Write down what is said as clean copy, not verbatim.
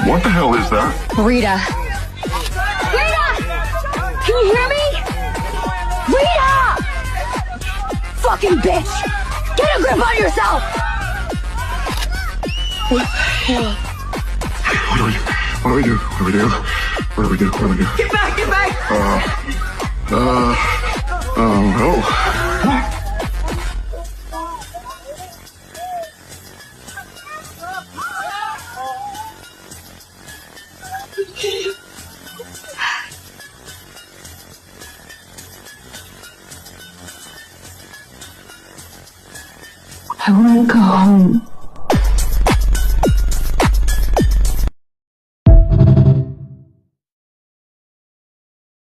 What the hell is that? Rita! Rita! Can you hear me? Rita! Fucking bitch! Get a grip on yourself! What do we do? What do we do? What do we do? What do we do? What do we do? Get back! Get back! Oh. I want to go home.